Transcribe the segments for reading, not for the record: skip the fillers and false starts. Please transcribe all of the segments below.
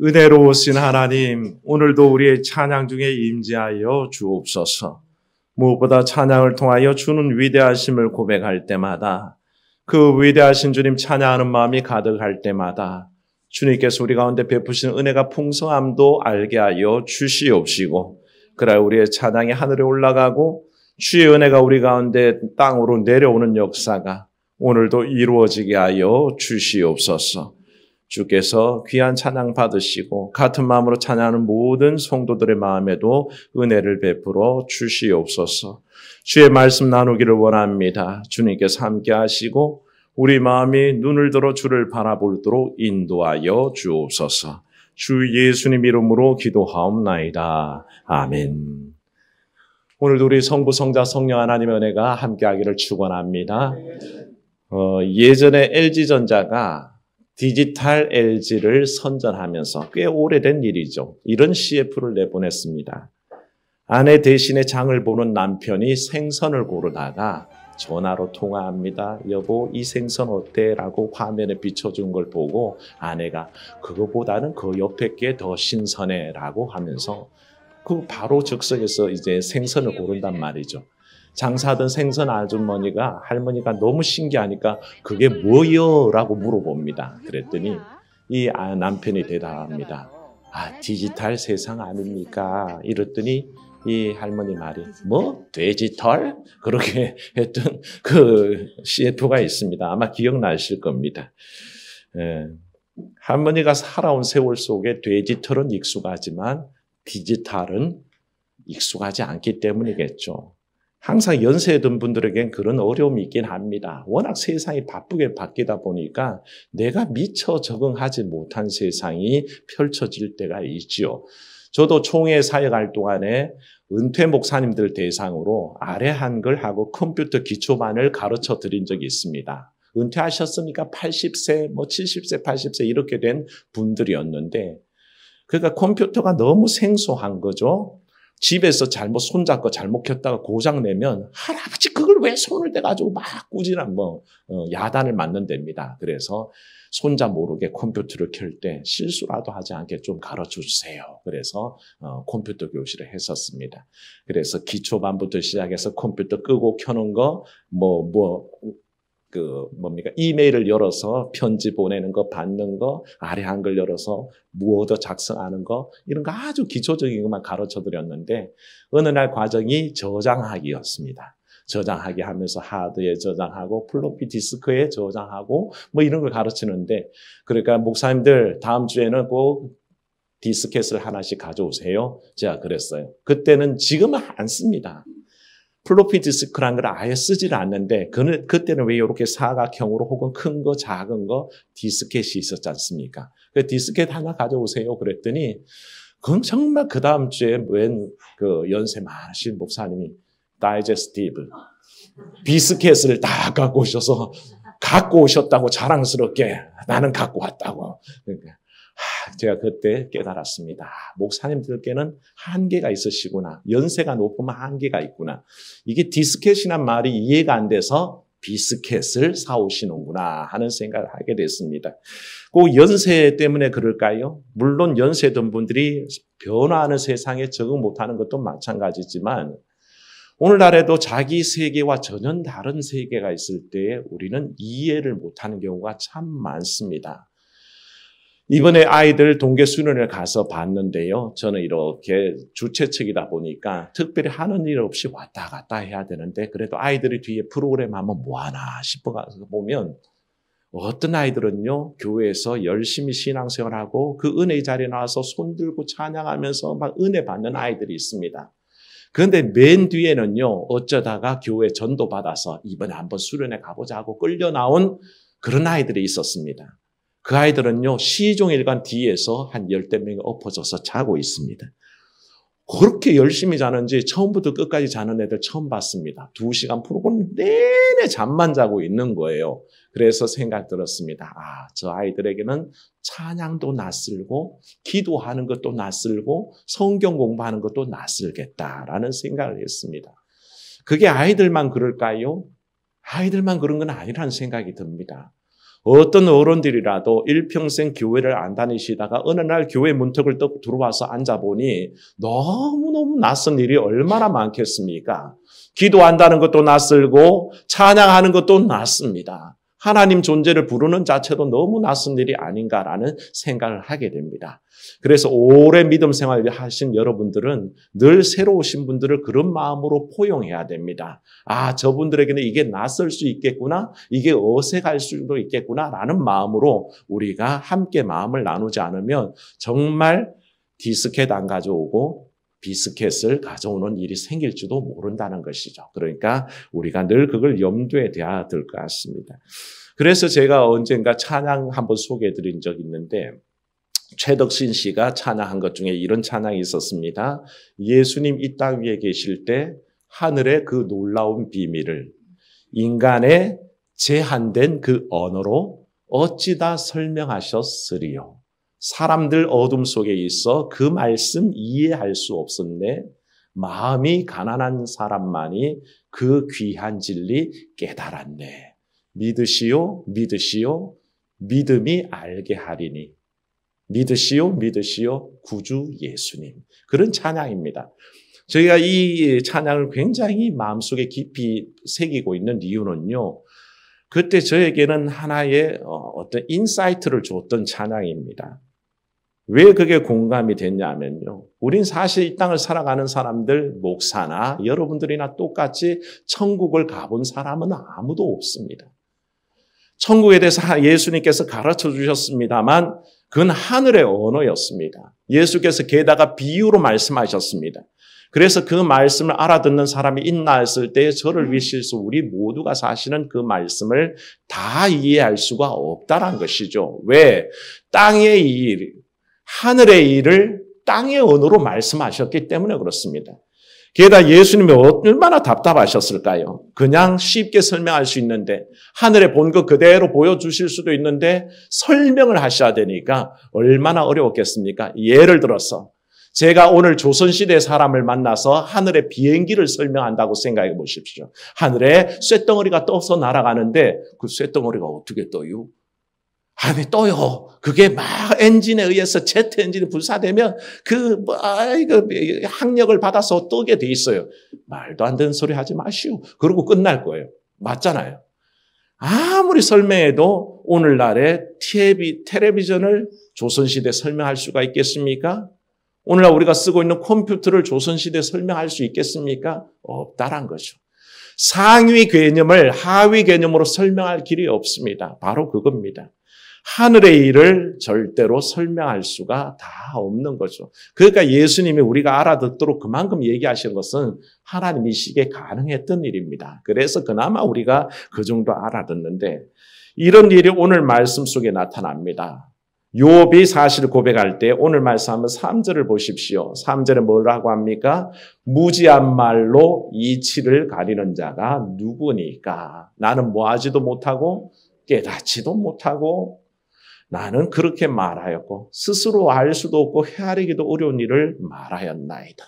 은혜로우신 하나님, 오늘도 우리의 찬양 중에 임재하여 주옵소서. 무엇보다 찬양을 통하여 주는 위대하심을 고백할 때마다, 그 위대하신 주님 찬양하는 마음이 가득할 때마다 주님께서 우리 가운데 베푸신 은혜가 풍성함도 알게 하여 주시옵시고, 그래야 우리의 찬양이 하늘에 올라가고 주의 은혜가 우리 가운데 땅으로 내려오는 역사가 오늘도 이루어지게 하여 주시옵소서. 주께서 귀한 찬양 받으시고 같은 마음으로 찬양하는 모든 성도들의 마음에도 은혜를 베풀어 주시옵소서. 주의 말씀 나누기를 원합니다. 주님께서 함께 하시고 우리 마음이 눈을 들어 주를 바라보도록 인도하여 주옵소서. 주 예수님 이름으로 기도하옵나이다. 아멘. 오늘도 우리 성부, 성자, 성령 하나님의 은혜가 함께하기를 축원합니다. 예전에 LG전자가 디지털 LG를 선전하면서 꽤 오래된 일이죠. 이런 CF를 내보냈습니다. 아내 대신에 장을 보는 남편이 생선을 고르다가 전화로 통화합니다. 여보, 이 생선 어때? 라고 화면에 비춰준 걸 보고 아내가 그거보다는 그 옆에 게 더 신선해 라고 하면서 그 바로 즉석에서 이제 생선을 고른단 말이죠. 장사하던 생선 아주머니가 할머니가 너무 신기하니까 그게 뭐요? 라고 물어봅니다. 그랬더니 이 남편이 대답합니다. 디지털 세상 아닙니까? 이랬더니 이 할머니 말이 뭐? 돼지털? 그렇게 했던 그 CF가 있습니다. 아마 기억나실 겁니다. 할머니가 살아온 세월 속에 돼지털은 익숙하지만 디지털은 익숙하지 않기 때문이겠죠. 항상 연세 든 분들에겐 그런 어려움이 있긴 합니다. 워낙 세상이 바쁘게 바뀌다 보니까 내가 미처 적응하지 못한 세상이 펼쳐질 때가 있지요. 저도 총회 사역할 동안에 은퇴 목사님들 대상으로 아래 한글하고 컴퓨터 기초반을 가르쳐 드린 적이 있습니다. 은퇴하셨으니까 80세, 70세, 80세 이렇게 된 분들이었는데 그러니까 컴퓨터가 너무 생소한 거죠. 집에서 손잡고 잘못 켰다가 고장내면 할아버지 그걸 왜 손을 대가지고 막 꾸지람 야단을 맞는답니다. 그래서 손자 모르게 컴퓨터를 켤 때 실수라도 하지 않게 좀 가르쳐 주세요. 그래서 컴퓨터 교실을 했었습니다. 그래서 기초반부터 시작해서 컴퓨터 끄고 켜는 거 이메일을 열어서 편지 보내는 거, 받는 거, 아래 한글 열어서 워드 작성하는 거, 이런 거 아주 기초적인 것만 가르쳐 드렸는데, 어느 날 과정이 저장하기였습니다. 저장하기 하면서 하드에 저장하고, 플로피 디스크에 저장하고, 이런 걸 가르치는데, 그러니까 목사님들 다음 주에는 꼭 디스켓을 하나씩 가져오세요. 제가 그랬어요. 그때는 지금은 안 씁니다. 플로피 디스크라는 걸 아예 쓰지를 않는데 그때는 왜 이렇게 사각형으로 혹은 큰 거 작은 거 디스켓이 있었지 않습니까? 그 디스켓 하나 가져오세요. 그랬더니 그건 정말 그 다음 주에 연세 많으신 목사님이 다이제스티브 비스켓을 다 갖고 오셨다고 자랑스럽게 나는 갖고 왔다고. 그러니까 제가 그때 깨달았습니다. 목사님들께는 한계가 있으시구나. 연세가 높으면 한계가 있구나. 이게 디스켓이란 말이 이해가 안 돼서 비스켓을 사오시는구나 하는 생각을 하게 됐습니다. 그 연세 때문에 그럴까요? 물론 연세 든 분들이 변화하는 세상에 적응 못하는 것도 마찬가지지만 오늘날에도 자기 세계와 전혀 다른 세계가 있을 때 우리는 이해를 못하는 경우가 참 많습니다. 이번에 아이들 동계 수련회를 가서 봤는데요. 저는 이렇게 주최 측이다 보니까 특별히 하는 일 없이 왔다 갔다 해야 되는데 그래도 아이들이 뒤에 프로그램 하면 뭐하나 싶어가서 보면 어떤 아이들은요. 교회에서 열심히 신앙생활하고 그 은혜의 자리에 나와서 손 들고 찬양하면서 막 은혜 받는 아이들이 있습니다. 그런데 맨 뒤에는요. 어쩌다가 교회 전도받아서 이번에 한번 수련회 가보자 하고 끌려 나온 그런 아이들이 있었습니다. 그 아이들은요, 시종일관 뒤에서 한 10대 명이 엎어져서 자고 있습니다. 그렇게 열심히 자는지 처음부터 끝까지 자는 애들 처음 봤습니다. 2시간 프로그램 내내 잠만 자고 있는 거예요. 그래서 생각 들었습니다. 저 아이들에게는 찬양도 낯설고, 기도하는 것도 낯설고, 성경 공부하는 것도 낯설겠다라는 생각을 했습니다. 그게 아이들만 그럴까요? 아이들만 그런 건 아니라는 생각이 듭니다. 어떤 어른들이라도 일평생 교회를 안 다니시다가 어느 날 교회 문턱을 또 들어와서 앉아보니 너무너무 낯선 일이 얼마나 많겠습니까? 기도한다는 것도 낯설고 찬양하는 것도 낯습니다. 하나님 존재를 부르는 자체도 너무 낯선 일이 아닌가라는 생각을 하게 됩니다. 그래서 오래 믿음 생활을 하신 여러분들은 늘 새로 오신 분들을 그런 마음으로 포용해야 됩니다. 아, 저분들에게는 이게 낯설 수 있겠구나, 이게 어색할 수도 있겠구나라는 마음으로 우리가 함께 마음을 나누지 않으면 정말 디스켓 안 가져오고 비스켓을 가져오는 일이 생길지도 모른다는 것이죠. 그러니까 우리가 늘 그걸 염두에 둬야 될 것 같습니다. 그래서 제가 언젠가 찬양 한번 소개해 드린 적이 있는데 최덕신 씨가 찬양한 것 중에 이런 찬양이 있었습니다. 예수님 이 땅 위에 계실 때 하늘의 그 놀라운 비밀을 인간의 제한된 그 언어로 어찌다 설명하셨으리요. 사람들 어둠 속에 있어 그 말씀 이해할 수 없었네. 마음이 가난한 사람만이 그 귀한 진리 깨달았네. 믿으시오, 믿으시오, 믿음이 알게 하리니. 믿으시오, 믿으시오, 구주 예수님. 그런 찬양입니다. 저희가 이 찬양을 굉장히 마음속에 깊이 새기고 있는 이유는요. 그때 저에게는 하나의 어떤 인사이트를 줬던 찬양입니다. 왜 그게 공감이 됐냐면요. 우린 사실 이 땅을 살아가는 사람들, 목사나 여러분들이나 똑같이 천국을 가본 사람은 아무도 없습니다. 천국에 대해서 예수님께서 가르쳐 주셨습니다만 그건 하늘의 언어였습니다. 예수께서 게다가 비유로 말씀하셨습니다. 그래서 그 말씀을 알아듣는 사람이 있나 했을 때 저를 위시해서 우리 모두가 사실은 그 말씀을 다 이해할 수가 없다는 것이죠. 왜? 땅의 일, 하늘의 일을 땅의 언어로 말씀하셨기 때문에 그렇습니다. 게다가 예수님이 얼마나 답답하셨을까요? 그냥 쉽게 설명할 수 있는데 하늘에 본 것 그대로 보여주실 수도 있는데 설명을 하셔야 되니까 얼마나 어려웠겠습니까? 예를 들어서 제가 오늘 조선시대 사람을 만나서 하늘의 비행기를 설명한다고 생각해 보십시오. 하늘에 쇳덩어리가 떠서 날아가는데 그 쇳덩어리가 어떻게 떠요? 아니 떠요. 그게 막 엔진에 의해서 제트 엔진이 불사되면 이거 항력을 받아서 뜨게 돼 있어요. 말도 안 되는 소리 하지 마시오. 그러고 끝날 거예요. 맞잖아요. 아무리 설명해도 오늘날의 텔레비전을 조선시대 설명할 수가 있겠습니까? 오늘날 우리가 쓰고 있는 컴퓨터를 조선시대 설명할 수 있겠습니까? 없다란 거죠. 상위 개념을 하위 개념으로 설명할 길이 없습니다. 바로 그겁니다. 하늘의 일을 절대로 설명할 수가 다 없는 거죠. 그러니까 예수님이 우리가 알아듣도록 그만큼 얘기하신 것은 하나님이시기에 가능했던 일입니다. 그래서 그나마 우리가 그 정도 알아듣는데 이런 일이 오늘 말씀 속에 나타납니다. 욥이 사실을 고백할 때 오늘 말씀하면 3절을 보십시오. 3절에 뭐라고 합니까? 무지한 말로 이치를 가리는 자가 누구니까? 나는 뭐하지도 못하고 깨닫지도 못하고 나는 그렇게 말하였고 스스로 알 수도 없고 헤아리기도 어려운 일을 말하였나이다.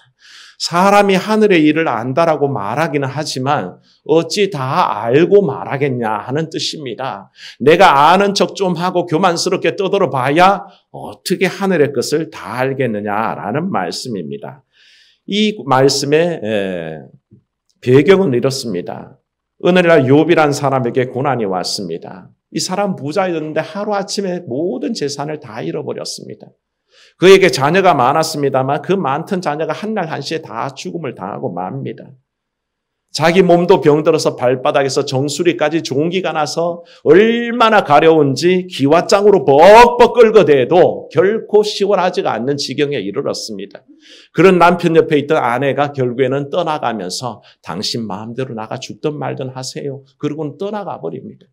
사람이 하늘의 일을 안다라고 말하기는 하지만 어찌 다 알고 말하겠냐 하는 뜻입니다. 내가 아는 척 좀 하고 교만스럽게 떠들어 봐야 어떻게 하늘의 것을 다 알겠느냐라는 말씀입니다. 이 말씀의 배경은 이렇습니다. 어느 날 욥이란 사람에게 고난이 왔습니다. 이 사람 부자였는데 하루아침에 모든 재산을 다 잃어버렸습니다. 그에게 자녀가 많았습니다만 그 많던 자녀가 한날 한시에 다 죽음을 당하고 맙니다. 자기 몸도 병들어서 발바닥에서 정수리까지 종기가 나서 얼마나 가려운지 기와장으로 벅벅 긁어대도 결코 시원하지가 않는 지경에 이르렀습니다. 그런 남편 옆에 있던 아내가 결국에는 떠나가면서 당신 마음대로 나가 죽든 말든 하세요. 그러고는 떠나가 버립니다.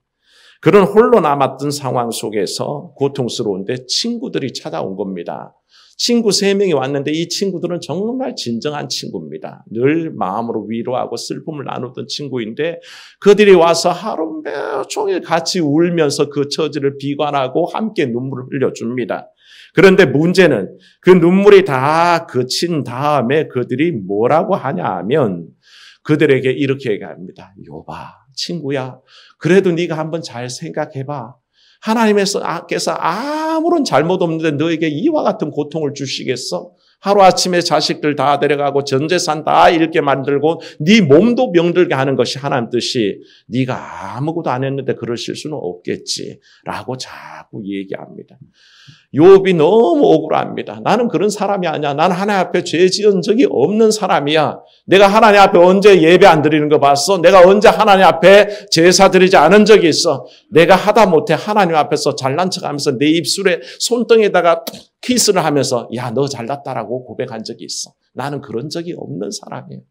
그런 홀로 남았던 상황 속에서 고통스러운데 친구들이 찾아온 겁니다. 친구 3명이 왔는데 이 친구들은 정말 진정한 친구입니다. 늘 마음으로 위로하고 슬픔을 나누던 친구인데 그들이 와서 하루 종일 같이 울면서 그 처지를 비관하고 함께 눈물을 흘려줍니다. 그런데 문제는 그 눈물이 다 그친 다음에 그들이 뭐라고 하냐 하면 그들에게 이렇게 얘기합니다. 욥아, 친구야, 그래도 네가 한번 잘 생각해봐. 하나님께서 아무런 잘못 없는데 너에게 이와 같은 고통을 주시겠어? 하루아침에 자식들 다 데려가고 전 재산 다 잃게 만들고 네 몸도 병들게 하는 것이 하나님 뜻이 네가 아무것도 안 했는데 그러실 수는 없겠지라고 자꾸 얘기합니다. 욥이 너무 억울합니다. 나는 그런 사람이 아니야. 나는 하나님 앞에 죄 지은 적이 없는 사람이야. 내가 하나님 앞에 언제 예배 안 드리는 거 봤어? 내가 언제 하나님 앞에 제사 드리지 않은 적이 있어? 내가 하다 못해 하나님 앞에서 잘난 척하면서 내 입술에 손등에다가 키스를 하면서 야, 너 잘났다라고 고백한 적이 있어. 나는 그런 적이 없는 사람이에요.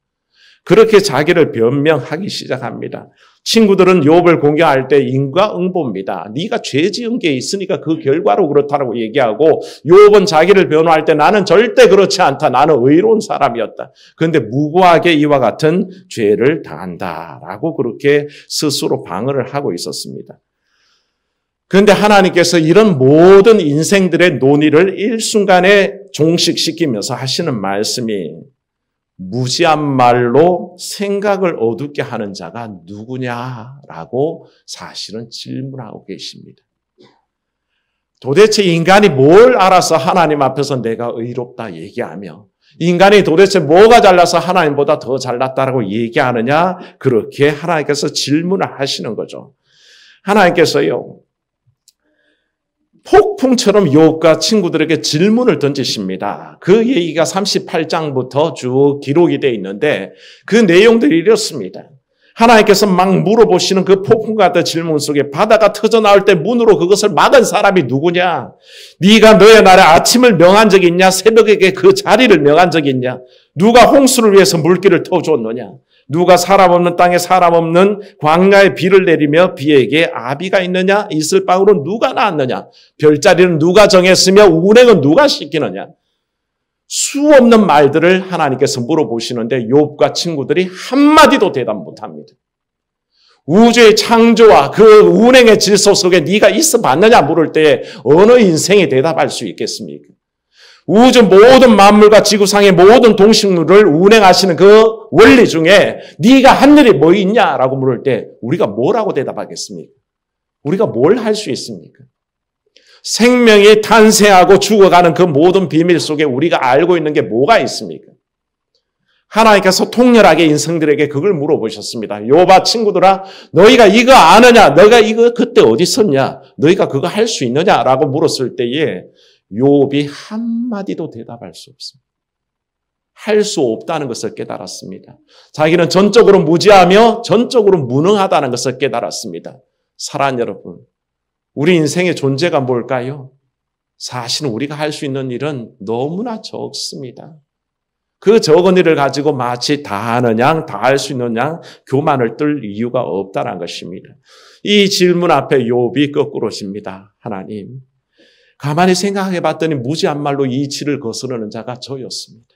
그렇게 자기를 변명하기 시작합니다. 친구들은 욥을 공경할 때 인과응보입니다. 네가 죄 지은 게 있으니까 그 결과로 그렇다고 얘기하고 욥은 자기를 변호할 때 나는 절대 그렇지 않다. 나는 의로운 사람이었다. 그런데 무고하게 이와 같은 죄를 당한다라고 그렇게 스스로 방어를 하고 있었습니다. 그런데 하나님께서 이런 모든 인생들의 논의를 일순간에 종식시키면서 하시는 말씀이 무지한 말로 생각을 어둡게 하는 자가 누구냐라고 사실은 질문하고 계십니다. 도대체 인간이 뭘 알아서 하나님 앞에서 내가 의롭다 얘기하며 인간이 도대체 뭐가 잘나서 하나님보다 더 잘났다라고 얘기하느냐 그렇게 하나님께서 질문을 하시는 거죠. 하나님께서요. 폭풍처럼 욥과 친구들에게 질문을 던지십니다. 그 얘기가 38장부터 쭉 기록이 되어 있는데 그 내용들이 이렇습니다. 하나님께서 막 물어보시는 그 폭풍 같은 질문 속에 바다가 터져나올 때 문으로 그것을 막은 사람이 누구냐? 네가 너의 날에 아침을 명한 적이 있냐? 새벽에 그 자리를 명한 적이 있냐? 누가 홍수를 위해서 물길을 터주었느냐? 누가 사람 없는 땅에 사람 없는 광야에 비를 내리며 비에게 아비가 있느냐? 이슬 방울은 누가 낳았느냐? 별자리는 누가 정했으며 운행은 누가 시키느냐? 수 없는 말들을 하나님께서 물어보시는데 욥과 친구들이 한마디도 대답 못합니다. 우주의 창조와 그 운행의 질서 속에 네가 있어 봤느냐 물을 때 어느 인생에 대답할 수 있겠습니까? 우주 모든 만물과 지구상의 모든 동식물을 운행하시는 그 원리 중에 네가 한 일이 뭐 있냐라고 물을 때 우리가 뭐라고 대답하겠습니까? 우리가 뭘 할 수 있습니까? 생명이 탄생하고 죽어가는 그 모든 비밀 속에 우리가 알고 있는 게 뭐가 있습니까? 하나님께서 통렬하게 인생들에게 그걸 물어보셨습니다. 욥아 친구들아 너희가 이거 아느냐? 너희가 이거 그때 어디 있었냐? 너희가 그거 할 수 있느냐라고 물었을 때에 욥이 한마디도 대답할 수 없습니다. 할 수 없다는 것을 깨달았습니다. 자기는 전적으로 무지하며 전적으로 무능하다는 것을 깨달았습니다. 사랑하는 여러분, 우리 인생의 존재가 뭘까요? 사실은 우리가 할 수 있는 일은 너무나 적습니다. 그 적은 일을 가지고 마치 다 하는 양, 다 할 수 있는 양 교만을 떨 이유가 없다는 것입니다. 이 질문 앞에 욥이 거꾸로집니다. 하나님, 가만히 생각해 봤더니 무지한 말로 이치를 거스르는 자가 저였습니다.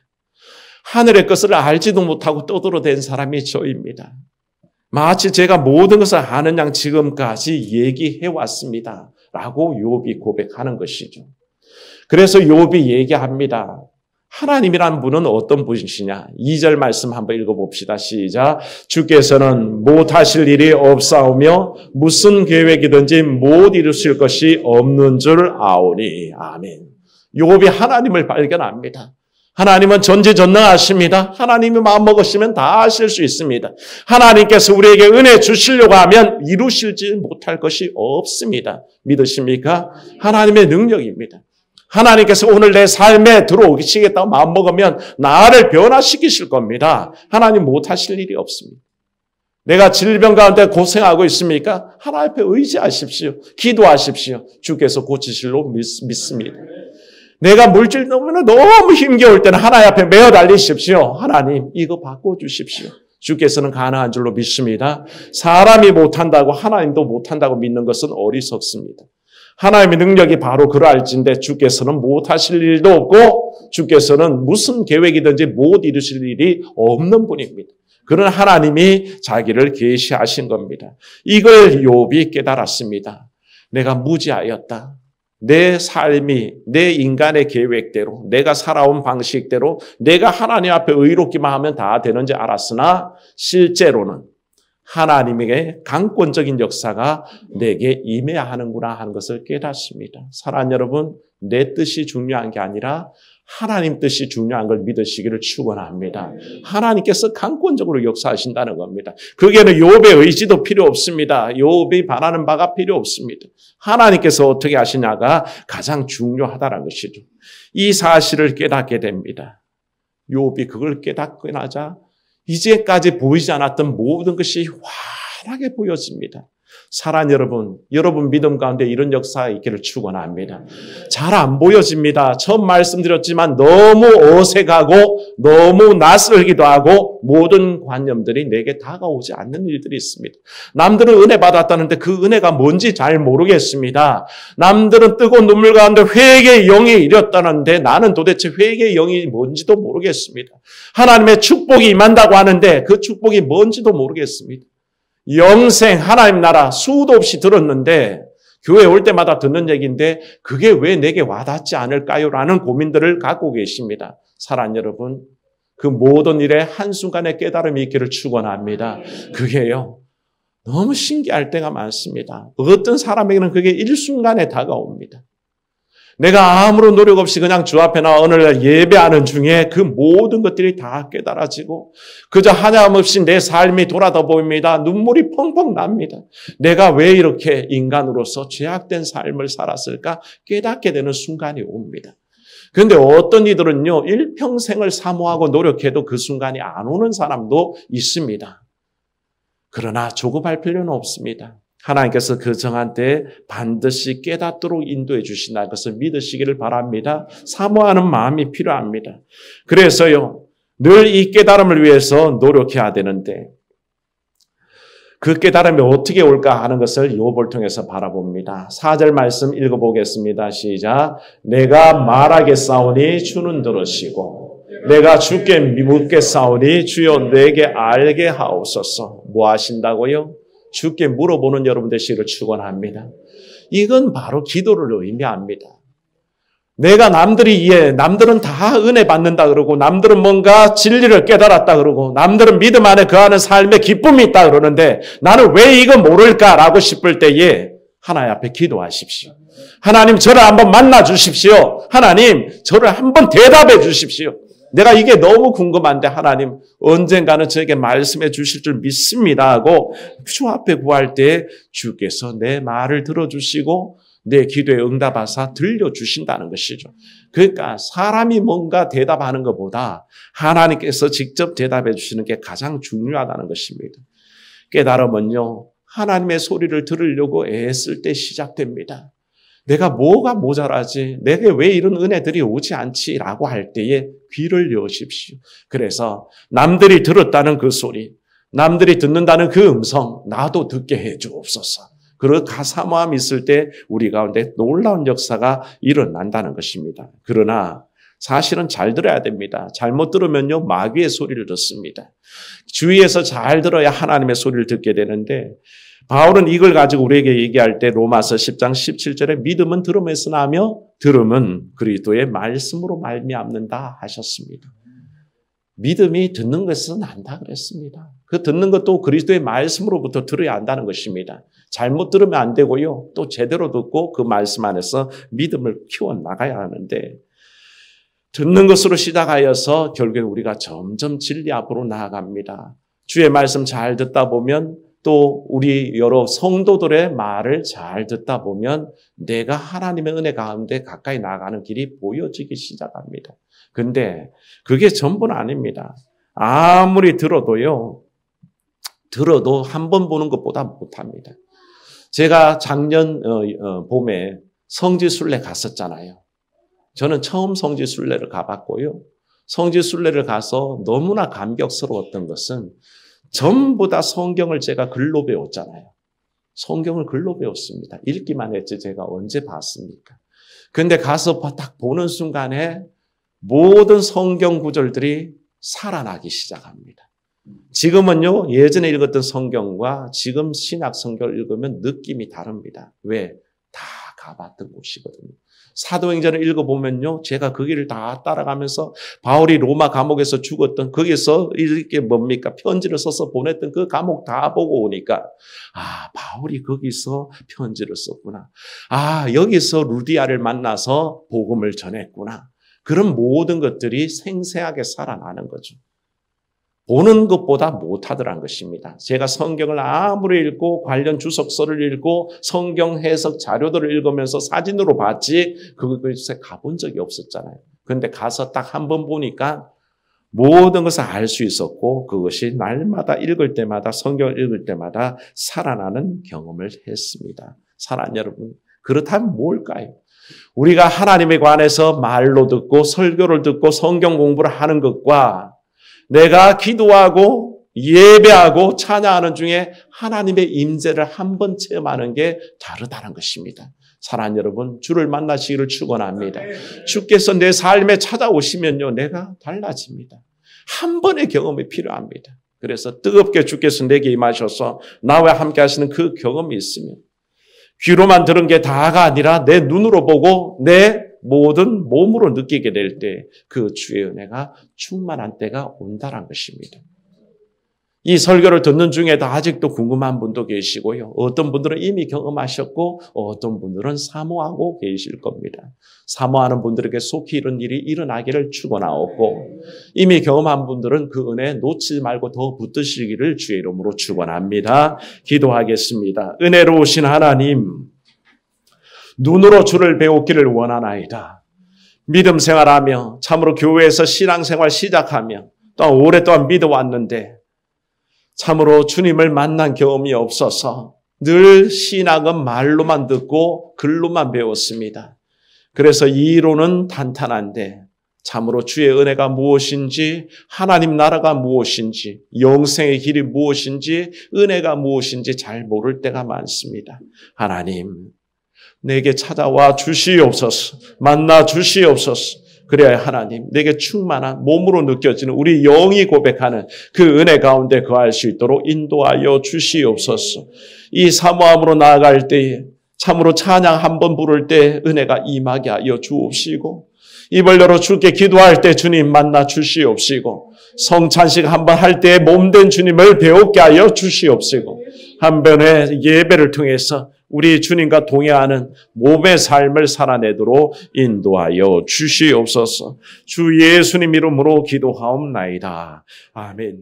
하늘의 것을 알지도 못하고 떠들어댄 사람이 저입니다. 마치 제가 모든 것을 아는 양 지금까지 얘기해 왔습니다. 라고 욥이 고백하는 것이죠. 그래서 욥이 얘기합니다. 하나님이란 분은 어떤 분이시냐? 2절 말씀 한번 읽어봅시다. 시작. 주께서는 못하실 일이 없사오며 무슨 계획이든지 못 이루실 것이 없는 줄 아오니. 아멘. 욥이 하나님을 발견합니다. 하나님은 전지전능하십니다. 하나님이 마음먹으시면 다 하실 수 있습니다. 하나님께서 우리에게 은혜 주시려고 하면 이루실지 못할 것이 없습니다. 믿으십니까? 하나님의 능력입니다. 하나님께서 오늘 내 삶에 들어오시겠다고 마음먹으면 나를 변화시키실 겁니다. 하나님 못하실 일이 없습니다. 내가 질병 가운데 고생하고 있습니까? 하나님 앞에 의지하십시오. 기도하십시오. 주께서 고치실로 믿습니다. 내가 물질 때문에 너무 힘겨울 때는 하나님 앞에 메어 달리십시오. 하나님 이거 바꿔주십시오. 주께서는 가능한 줄로 믿습니다. 사람이 못한다고 하나님도 못한다고 믿는 것은 어리석습니다. 하나님의 능력이 바로 그러할진데 주께서는 못하실 일도 없고 주께서는 무슨 계획이든지 못 이루실 일이 없는 분입니다. 그런 하나님이 자기를 계시하신 겁니다. 이걸 욥이 깨달았습니다. 내가 무지하였다. 내 삶이 내 인간의 계획대로 내가 살아온 방식대로 내가 하나님 앞에 의롭기만 하면 다 되는지 알았으나 실제로는 하나님에게 강권적인 역사가 내게 임해야 하는구나 하는 것을 깨닫습니다. 사랑하는 여러분, 내 뜻이 중요한 게 아니라 하나님 뜻이 중요한 걸 믿으시기를 축원합니다. 하나님께서 강권적으로 역사하신다는 겁니다. 그게는 욥의 의지도 필요 없습니다. 욥이 바라는 바가 필요 없습니다. 하나님께서 어떻게 하시냐가 가장 중요하다는 것이죠. 이 사실을 깨닫게 됩니다. 욥이 그걸 깨닫고 나자 이제까지 보이지 않았던 모든 것이 환하게 보여집니다. 사랑하는 여러분, 여러분 믿음 가운데 이런 역사가 있기를 축원합니다. 잘 안 보여집니다. 처음 말씀드렸지만 너무 어색하고 너무 낯설기도 하고 모든 관념들이 내게 다가오지 않는 일들이 있습니다. 남들은 은혜 받았다는데 그 은혜가 뭔지 잘 모르겠습니다. 남들은 뜨거운 눈물 가운데 회개의 영이 이뤘다는데 나는 도대체 회개의 영이 뭔지도 모르겠습니다. 하나님의 축복이 임한다고 하는데 그 축복이 뭔지도 모르겠습니다. 영생 하나님 나라 수도 없이 들었는데 교회 올 때마다 듣는 얘기인데 그게 왜 내게 와닿지 않을까요? 라는 고민들을 갖고 계십니다. 사랑하는 여러분, 그 모든 일에 한순간의 깨달음이 있기를 축원합니다. 그게요, 너무 신기할 때가 많습니다. 어떤 사람에게는 그게 일순간에 다가옵니다. 내가 아무런 노력 없이 그냥 주 앞에 나와 오늘 예배하는 중에 그 모든 것들이 다 깨달아지고 그저 하냐없이 내 삶이 돌아다 보입니다. 눈물이 펑펑 납니다. 내가 왜 이렇게 인간으로서 죄악된 삶을 살았을까 깨닫게 되는 순간이 옵니다. 그런데 어떤 이들은요, 일평생을 사모하고 노력해도 그 순간이 안 오는 사람도 있습니다. 그러나 조급할 필요는 없습니다. 하나님께서 그 정한 때에 반드시 깨닫도록 인도해 주신다는 것을 믿으시기를 바랍니다. 사모하는 마음이 필요합니다. 그래서요, 늘 이 깨달음을 위해서 노력해야 되는데 그 깨달음이 어떻게 올까 하는 것을 욥을 통해서 바라봅니다. 4절 말씀 읽어보겠습니다. 시작. 내가 말하겠사오니 주는 들으시고 내가 주께 묻겠사오니 주여 내게 알게 하옵소서. 뭐 하신다고요? 주께 물어보는 여러분 되시기를 축원합니다. 이건 바로 기도를 의미합니다. 내가 남들은 다 은혜 받는다 그러고 남들은 뭔가 진리를 깨달았다 그러고 남들은 믿음 안에 거하는 삶에 기쁨이 있다 그러는데 나는 왜 이거 모를까라고 싶을 때에 하나님 앞에 기도하십시오. 하나님 저를 한번 만나 주십시오. 하나님 저를 한번 대답해 주십시오. 내가 이게 너무 궁금한데 하나님 언젠가는 저에게 말씀해 주실 줄 믿습니다 하고 주 앞에 구할 때 주께서 내 말을 들어주시고 내 기도에 응답하사 들려주신다는 것이죠. 그러니까 사람이 뭔가 대답하는 것보다 하나님께서 직접 대답해 주시는 게 가장 중요하다는 것입니다. 깨달음은요, 하나님의 소리를 들으려고 애쓸 때 시작됩니다. 내가 뭐가 모자라지? 내게 왜 이런 은혜들이 오지 않지? 라고 할 때에 귀를 여십시오. 그래서 남들이 들었다는 그 소리, 남들이 듣는다는 그 음성, 나도 듣게 해 주옵소서. 그런 사모함이 있을 때 우리 가운데 놀라운 역사가 일어난다는 것입니다. 그러나 사실은 잘 들어야 됩니다. 잘못 들으면요, 마귀의 소리를 듣습니다. 주위에서 잘 들어야 하나님의 소리를 듣게 되는데 바울은 이걸 가지고 우리에게 얘기할 때 로마서 10장 17절에 믿음은 들음에서 나며 들음은 그리스도의 말씀으로 말미암는다 하셨습니다. 믿음이 듣는 것에서 난다 그랬습니다. 그 듣는 것도 그리스도의 말씀으로부터 들어야 한다는 것입니다. 잘못 들으면 안 되고요. 또 제대로 듣고 그 말씀 안에서 믿음을 키워나가야 하는데 듣는 것으로 시작하여서 결국에 우리가 점점 진리 앞으로 나아갑니다. 주의 말씀 잘 듣다 보면 또 우리 여러 성도들의 말을 잘 듣다 보면 내가 하나님의 은혜 가운데 가까이 나아가는 길이 보여지기 시작합니다. 근데 그게 전부는 아닙니다. 아무리 들어도 한 번 보는 것보다 못합니다. 제가 작년 봄에 성지순례 갔었잖아요. 저는 처음 성지순례를 가봤고요. 성지순례를 가서 너무나 감격스러웠던 것은 전부 다 성경을 제가 글로 배웠잖아요. 성경을 글로 배웠습니다. 읽기만 했지 제가 언제 봤습니까? 그런데 가서 딱 보는 순간에 모든 성경 구절들이 살아나기 시작합니다. 지금은요, 예전에 읽었던 성경과 지금 신약 성경을 읽으면 느낌이 다릅니다. 왜? 다 가봤던 곳이거든요. 사도행전을 읽어보면요, 제가 그 길을 다 따라가면서 바울이 로마 감옥에서 죽었던 거기서 이렇게 뭡니까? 편지를 써서 보냈던 그 감옥 다 보고 오니까 바울이 거기서 편지를 썼구나. 여기서 루디아를 만나서 복음을 전했구나. 그런 모든 것들이 생생하게 살아나는 거죠. 보는 것보다 못하더란 것입니다. 제가 성경을 아무리 읽고 관련 주석서를 읽고 성경 해석 자료들을 읽으면서 사진으로 봤지 그것에 가본 적이 없었잖아요. 그런데 가서 딱 한 번 보니까 모든 것을 알 수 있었고 그것이 날마다 읽을 때마다 성경을 읽을 때마다 살아나는 경험을 했습니다. 사랑하는 여러분, 그렇다면 뭘까요? 우리가 하나님에 관해서 말로 듣고 설교를 듣고 성경 공부를 하는 것과 내가 기도하고 예배하고 찬양하는 중에 하나님의 임재를 한 번 체험하는 게 다르다는 것입니다. 사랑하는 여러분, 주를 만나시기를 축원합니다. 주께서 내 삶에 찾아오시면요, 내가 달라집니다. 한 번의 경험이 필요합니다. 그래서 뜨겁게 주께서 내게 임하셔서 나와 함께 하시는 그 경험이 있으면 귀로만 들은 게 다가 아니라 내 눈으로 보고 내 모든 몸으로 느끼게 될 때 그 주의 은혜가 충만한 때가 온다는 것입니다. 이 설교를 듣는 중에도 아직도 궁금한 분도 계시고요. 어떤 분들은 이미 경험하셨고 어떤 분들은 사모하고 계실 겁니다. 사모하는 분들에게 속히 이런 일이 일어나기를 축원하옵고 이미 경험한 분들은 그 은혜 놓치지 말고 더 붙드시기를 주의 이름으로 축원합니다. 기도하겠습니다. 은혜로우신 하나님, 눈으로 주를 배우기를 원하나이다. 믿음 생활하며 참으로 교회에서 신앙생활 시작하며 또 오랫동안 믿어왔는데 참으로 주님을 만난 경험이 없어서 늘 신앙은 말로만 듣고 글로만 배웠습니다. 그래서 이론은 탄탄한데 참으로 주의 은혜가 무엇인지, 하나님 나라가 무엇인지, 영생의 길이 무엇인지, 은혜가 무엇인지 잘 모를 때가 많습니다. 하나님, 내게 찾아와 주시옵소서, 만나 주시옵소서. 그래야 하나님, 내게 충만한 몸으로 느껴지는 우리 영이 고백하는 그 은혜 가운데 거할 수 있도록 인도하여 주시옵소서. 이 사모함으로 나아갈 때에 참으로 찬양 한 번 부를 때 은혜가 임하게 하여 주옵시고, 입을 열어 주께 기도할 때 주님 만나 주시옵시고, 성찬식 한 번 할 때 몸된 주님을 배우게 하여 주시옵시고, 한 번의 예배를 통해서 우리 주님과 동행하는 몸의 삶을 살아내도록 인도하여 주시옵소서. 주 예수님 이름으로 기도하옵나이다. 아멘.